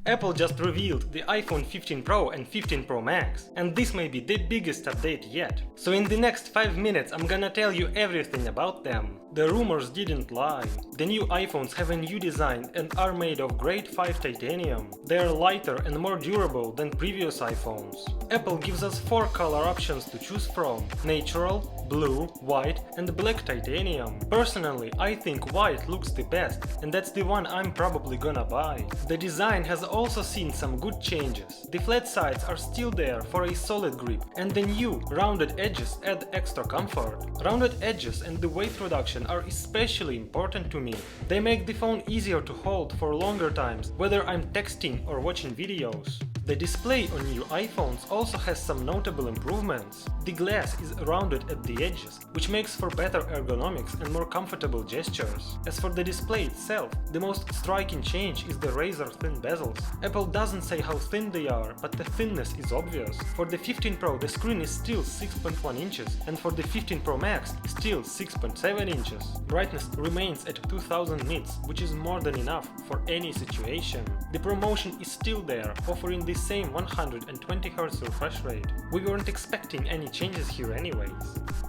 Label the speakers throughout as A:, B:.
A: Apple just revealed the iPhone 15 Pro and 15 Pro Max, and this may be the biggest update yet. So in the next 5 minutes I'm gonna tell you everything about them. The rumors didn't lie. The new iPhones have a new design and are made of grade 5 titanium. They are lighter and more durable than previous iPhones. Apple gives us 4 color options to choose from: natural, blue, white and black titanium. Personally, I think white looks the best, and that's the one I'm probably gonna buy. The design has also seen some good changes. The flat sides are still there for a solid grip, and the new rounded edges add extra comfort. Rounded edges and the weight reduction are especially important to me. They make the phone easier to hold for longer times, whether I'm texting or watching videos. The display on new iPhones also has some notable improvements. The glass is rounded at the edges, which makes for better ergonomics and more comfortable gestures. As for the display itself, the most striking change is the razor-thin bezels. Apple doesn't say how thin they are, but the thinness is obvious. For the 15 Pro the screen is still 6.1 inches, and for the 15 Pro Max still 6.7 inches. Brightness remains at 2000 nits, which is more than enough for any situation. The ProMotion is still there, offering the same 120Hz refresh rate. We weren't expecting any changes here anyways.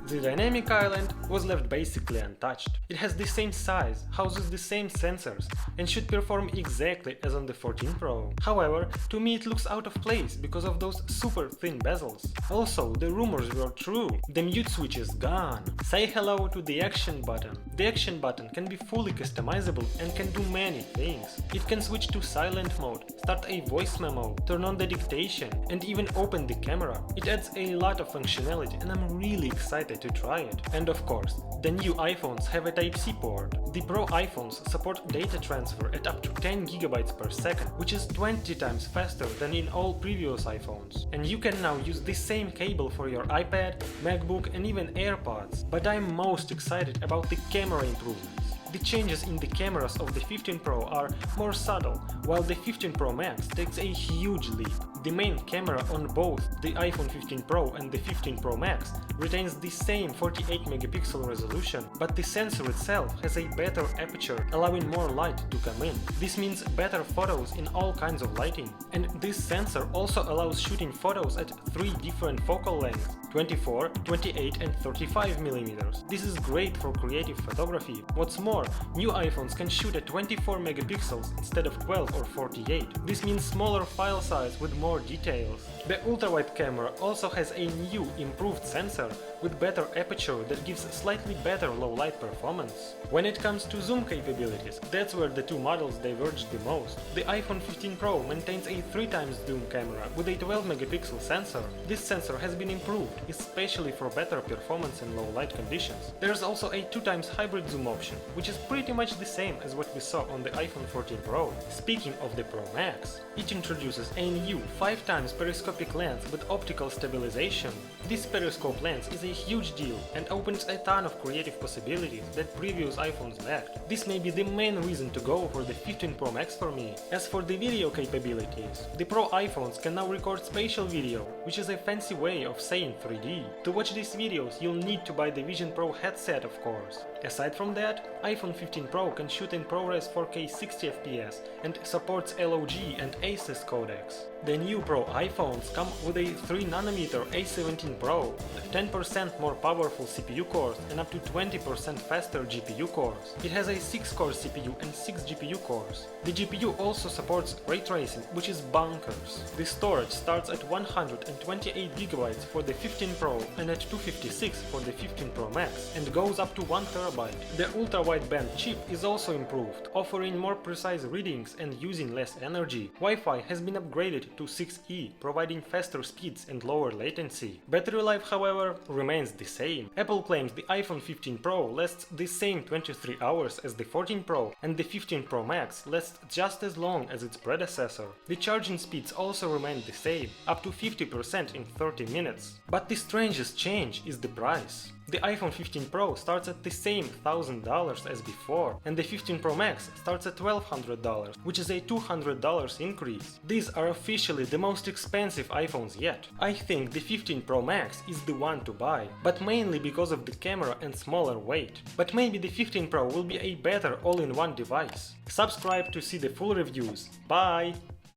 A: The dynamic island was left basically untouched. It has the same size, houses the same sensors, and should perform exactly as on the 14 Pro. However, to me it looks out of place because of those super thin bezels. Also, the rumors were true. The mute switch is gone. Say hello to the action button. The action button can be fully customizable and can do many things. It can switch to silent mode, start a voice memo, turn on the dictation, and even open the camera. It adds a lot of functionality and I'm really excited to try it. And of course, the new iPhones have a Type-C port. The Pro iPhones support data transfer at up to 10 GB per second, which is 20 times faster than in all previous iPhones. And you can now use the same cable for your iPad, MacBook and even AirPods. But I'm most excited about the camera improvements. The changes in the cameras of the 15 Pro are more subtle, while the 15 Pro Max takes a huge leap. The main camera on both the iPhone 15 Pro and the 15 Pro Max retains the same 48 megapixel resolution, but the sensor itself has a better aperture, allowing more light to come in. This means better photos in all kinds of lighting. And this sensor also allows shooting photos at 3 different focal lengths: 24, 28 and 35mm. This is great for creative photography. What's more, new iPhones can shoot at 24 megapixels instead of 12 or 48. This means smaller file size with more details. The ultra-wide camera also has a new improved sensor with better aperture that gives slightly better low-light performance. When it comes to zoom capabilities, that's where the two models diverge the most. The iPhone 15 Pro maintains a 3x zoom camera with a 12 megapixel sensor. This sensor has been improved, especially for better performance in low-light conditions. There's also a 2x hybrid zoom option, which is pretty much the same as what we saw on the iPhone 14 Pro. Speaking of the Pro Max, it introduces a new 5x periscopic lens with optical stabilization. This periscope lens is a huge deal and opens a ton of creative possibilities that previous iPhones lacked. This may be the main reason to go for the 15 Pro Max for me. As for the video capabilities, the Pro iPhones can now record spatial video, which is a fancy way of saying 3D. To watch these videos, you'll need to buy the Vision Pro headset, of course. Aside from that, iPhone 15 Pro can shoot in ProRes 4K 60fps and supports LOG and ACES codecs. The new Pro iPhones come with a 3nm A17 Pro, 10% more powerful CPU cores and up to 20% faster GPU cores. It has a 6-core CPU and 6 GPU cores. The GPU also supports ray tracing, which is bonkers. The storage starts at 128GB for the 15 Pro and at 256 for the 15 Pro Max and goes up to 1TB. The ultra-wideband chip is also improved, offering more precise readings and using less energy. Wi-Fi has been upgraded to 6E, providing faster speeds and lower latency. Battery life, however, remains the same. Apple claims the iPhone 15 Pro lasts the same 23 hours as the 14 Pro, and the 15 Pro Max lasts just as long as its predecessor. The charging speeds also remain the same, up to 50% in 30 minutes. But the strangest change is the price. The iPhone 15 Pro starts at the same $1,000 as before, and the 15 Pro Max starts at $1,200, which is a $200 increase. These are officially the most expensive iPhones yet. I think the 15 Pro Max is the one to buy, but mainly because of the camera and smaller weight. But maybe the 15 Pro will be a better all-in-one device. Subscribe to see the full reviews. Bye!